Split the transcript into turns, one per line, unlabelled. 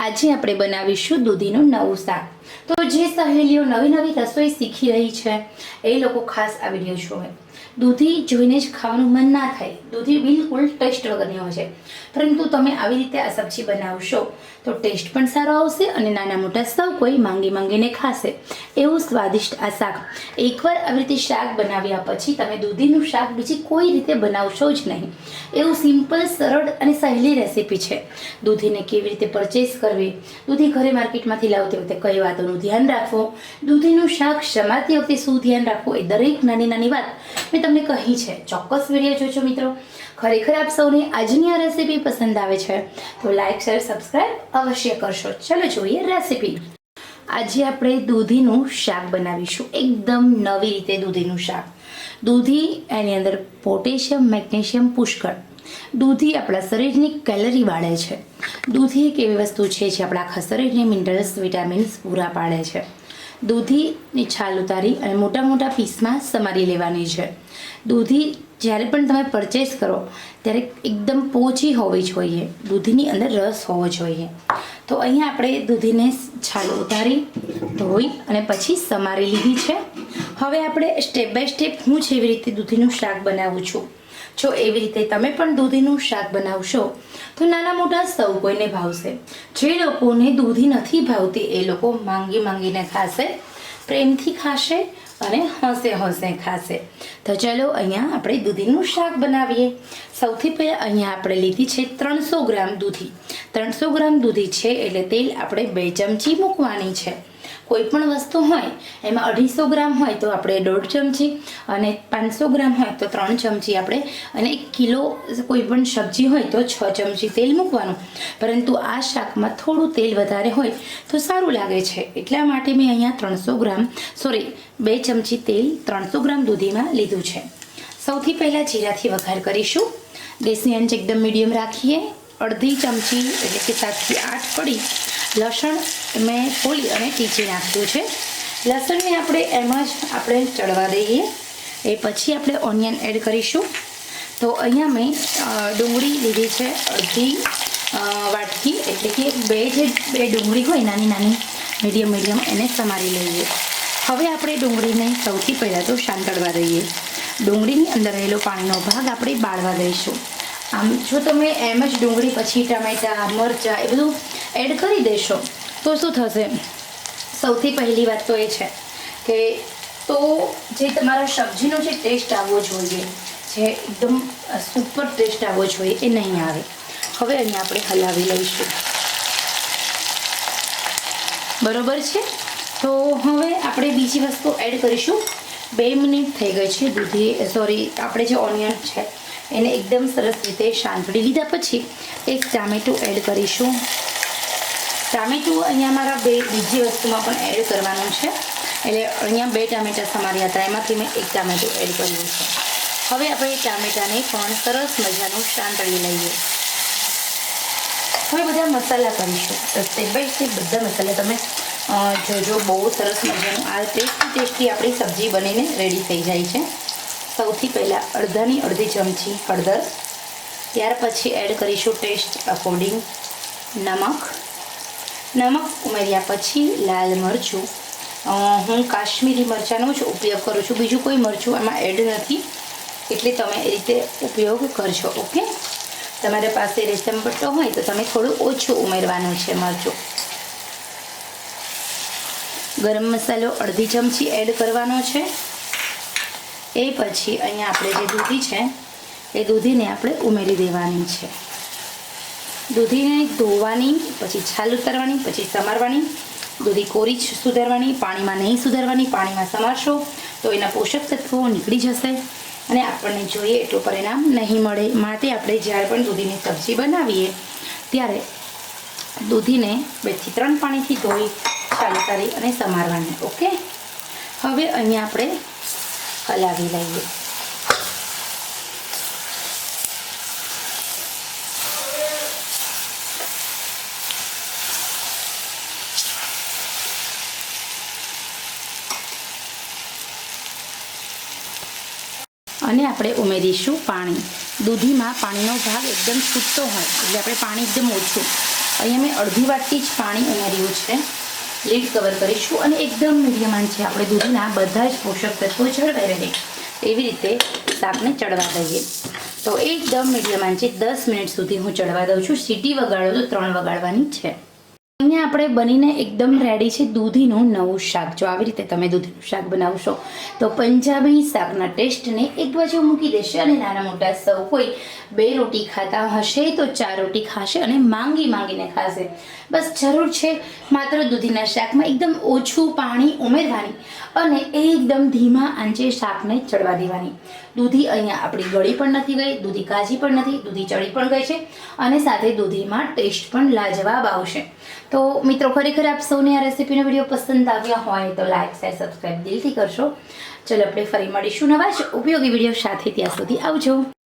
આજે આપણે બનાવીશું દૂધીનું નવું શાક. તો જે સહેલીઓ નવી નવી રસોઈ શીખી રહી છે એ લોકો ખાસ આ વિડીયો જોવે. દૂધી જોઈને જ ખાવાનું મન ના થાય. દૂધી બિલકુલ ટેસ્ટ વગરની હોય છે, પરંતુ તમે આવી રીતે આ સબ્જી બનાવશો તો ટેસ્ટ પણ સારો આવશે અને નાના મોટા સૌ કોઈ માંગી માંગીને ખાશે એવું સ્વાદિષ્ટ આ શાક. એકવાર આવી રીતે શાક બનાવ્યા પછી તમે દૂધીનું શાક બીજી કોઈ રીતે બનાવશો જ નહીં. એવું સિમ્પલ, સરળ અને સહેલી રેસીપી છે. દૂધીને કેવી રીતે પરચેસ કરવી, દૂધી ઘરે માર્કેટમાંથી લાવતી વખતે કઈ વાતોનું ધ્યાન રાખવું, દૂધીનું શાક સમારતી વખતે શું ધ્યાન રાખવું, એ દરેક નાની નાની વાત મેં તમને કહી છે. ચોક્કસ વિડીયો જોજો મિત્રો. ખરેખર આપ સૌને આજની આ રેસીપી પસંદ આવે છે તો લાઈક, શેર, સબસ્ક્રાઈબ અવશ્ય કરશો. ચલો જોઈએ રેસીપી. આજે આપણે દૂધીનું શાક બનાવીશું, એકદમ નવી રીતે દૂધીનું શાક. દૂધી એની અંદર પોટેશિયમ, મેગ્નેશિયમ પુષ્કળ. દૂધી આપણા શરીરની કેલરી વાળે છે. દૂધી એક એવી વસ્તુ છે જે આપણા આખા શરીરને મિનરલ્સ, વિટામિન્સ પૂરા પાડે છે. દૂધીની છાલ ઉતારી અને મોટા મોટા પીસમાં સમારી લેવાની છે. દૂધી જ્યારે પણ તમે પરચેસ કરો ત્યારે એકદમ પોચી હોવી જોઈએ. દૂધીની અંદર રસ હોવો જોઈએ. તો અહીંયા આપણે દૂધીને છાલ ઉતારી ધોઈ અને પછી સમારી લીધી છે. હવે આપણે સ્ટેપ બાય સ્ટેપ હું જેવી રીતે દૂધીનું શાક બનાવું છું, જો એવી રીતે તમે પણ દૂધીનું શાક બનાવશો તો નાના મોટા સૌ કોઈને ભાવશે. જે લોકોને દૂધી નથી ભાવતી એ લોકો માંગી માંગીને ખાશે, પ્રેમથી ખાશે અને હસે હસે ખાશે. તો ચલો અહીંયા આપણે દૂધીનું શાક બનાવીએ. સૌથી પહેલાં અહીંયા આપણે લીધી છે 300 ગ્રામ દૂધી. 300 ગ્રામ દૂધી છે એટલે તેલ આપણે 2 ચમચી મૂકવાની છે. કોઈ પણ વસ્તુ હોય એમાં 250 ગ્રામ હોય તો આપણે 1.5 ચમચી અને 500 ગ્રામ હોય તો 3 ચમચી આપણે, અને 1 કિલો કોઈ પણ સબ્જી હોય તો 6 ચમચી તેલ મૂકવાનું. પરંતુ આ શાકમાં થોડું તેલ વધારે હોય તો સારું લાગે છે, એટલા માટે મેં અહીંયા 2 ચમચી તેલ 300 ગ્રામ દૂધીમાં લીધું છે. સૌથી પહેલાં જીરાથી વઘાર કરીશું. ગેસની આંચ એકદમ મીડિયમ રાખીએ. 1/2 ચમચી એટલે કે 7 થી 8 પડી લસણ મેં ફોલી અને ટીચી નાખ્યું છે. લસણને આપણે એમ જ આપણે ચડવા દઈએ. એ પછી આપણે ઓનિયન એડ કરીશું. તો અહીંયા મેં ડુંગળી લીધી છે અડધી વાટકી, એટલે કે બે ડુંગળી હોય નાની નાની મીડિયમ એને સમારી લઈએ. હવે આપણે ડુંગળીને સૌથી પહેલાં તો સાંતળવા દઈએ. ડુંગળીની અંદર રહેલો પાણીનો ભાગ આપણે બાળવા દઈશું. આમ જો તમે એમ જ ડુંગળી પછી ટામેટાં, મરચાં એ બધું એડ કરી દેશો તો શું થશે? સૌથી પહેલી વાત તો એ છે કે તો જે તમારા સબ્જીનો જે ટેસ્ટ આવવો જોઈએ, જે એકદમ સુપર ટેસ્ટ આવવો જોઈએ, એ નહીં આવે. હવે અહીંયા આપણે હલાવી લઈશું. બરોબર છે. તો હવે આપણે બીજી વસ્તુ એડ કરીશું. 2 મિનિટ થઈ ગઈ છે. આપણે જે ઓનિયન છે એને એકદમ સરસ રીતે સાંતળી લીધા પછી એક ટામેટું એડ કરીશું. ટામેટું અહીંયા મારા બીજી વસ્તુમાં પણ એડ કરવાનું છે, એટલે અહીંયા 2 ટામેટાં સમાર્યા હતા, એમાંથી મેં 1 ટામેટું એડ કર્યું છે. હવે આપણે ટામેટાને પણ સરસ મજાનું સાંતળી લઈએ. હવે બધા મસાલા કરીશું. સ્ટેપ બાય સ્ટેપ બધા મસાલા તમે જોજો. બહુ સરસ મજાનું આ ટેસ્ટી આપણી સબ્જી બનીને રેડી થઈ જાય છે. સૌથી પહેલાં અડધી ચમચી હળદર, ત્યાર પછી એડ કરીશું ટેસ્ટ અકોર્ડિંગ નમક ઉમેર્યા પછી લાલ મરચું. હું કાશ્મીરી મરચાંનો જ ઉપયોગ કરું છું, બીજું કોઈ મરચું એમાં એડ નથી, એટલે તમે એ રીતે ઉપયોગ કરજો. ઓકે, તમારી પાસે રેશમ પટ્ટો હોય તો તમે થોડું ઓછું ઉમેરવાનું છે મરચું. ગરમ મસાલો અડધી ચમચી એડ કરવાનો છે. એ પછી અહીંયા આપણે જે દૂધી છે એ દૂધીને આપણે ઉમેરી દેવાની છે. દૂધીને ધોવાની, પછી છાલ ઉતારવાની, પછી સમારવાની. દૂધી કોરી જ સુધારવાની, પાણીમાં નહીં સુધારવાની. પાણીમાં સમારશો તો એના પોષક તત્વો નીકળી જશે અને આપણને જોઈએ એટલું પરિણામ નહીં મળે. માટે આપણે જ્યારે પણ દૂધીની સબ્જી બનાવીએ ત્યારે દૂધીને 2 થી 3 પાણીથી ધોઈ છાલ ઉતારી અને સમારવાની. ઓકે, હવે અહીંયા આપણે હલાવી લઈએ. અને આપણે ઉમેરીશું પાણી. દૂધીમાં પાણીનો ભાગ એકદમ છૂટતો હોય એટલે આપણે પાણી એકદમ ઓછું. અહીંયા મેં અડધી વાટકી જ પાણી ઉમેર્યું છે. લીડ કવર કરીશું અને એકદમ મીડિયમ આંચે આપણે દૂધીના બધા જ પોષક તત્વો જળવાઈ રહે એવી રીતે શાકને ચડવા દઈએ. તો એકદમ મીડિયમ આંચે 10 મિનિટ સુધી હું ચડવા દઉં છું. સીટી વગાડો તો 3 વગાડવાની છે. અહીંયા આપણે બનીને એકદમ રેડી છે દૂધીનું નવું શાક. જો આવી રીતે તમે દૂધીનું શાક બનાવશો તો પંજાબી શાકના ટેસ્ટને એક બાજુ મૂકી દેશે અને નાના મોટા સૌ કોઈ 2 રોટી ખાતા હશે તો 4 રોટી ખાશે અને માંગીને ખાશે. બસ જરૂર છે માત્ર દૂધીના શાકમાં એકદમ ઓછું પાણી ઉમેરવાની અને એકદમ ધીમા આંચે શાકને ચડવા દેવાની. દૂધી અહીંયા આપણી ગળી પણ નથી ગઈ, દૂધી કાચી પણ નથી, દૂધી ચડી પણ ગઈ છે અને સાથે દૂધીમાં ટેસ્ટ પણ લાજવાબ આવશે. તો મિત્રો ખરેખર આપ સૌને આ રેસીપીનો વિડીયો પસંદ આવ્યા હોય તો લાઈક શેર સબસ્ક્રાઈબ દિલથી કરશો. ચલો આપણે ફરી મળીશું નવા જ ઉપયોગી વિડીયો સાથે. ત્યાં સુધી આવજો.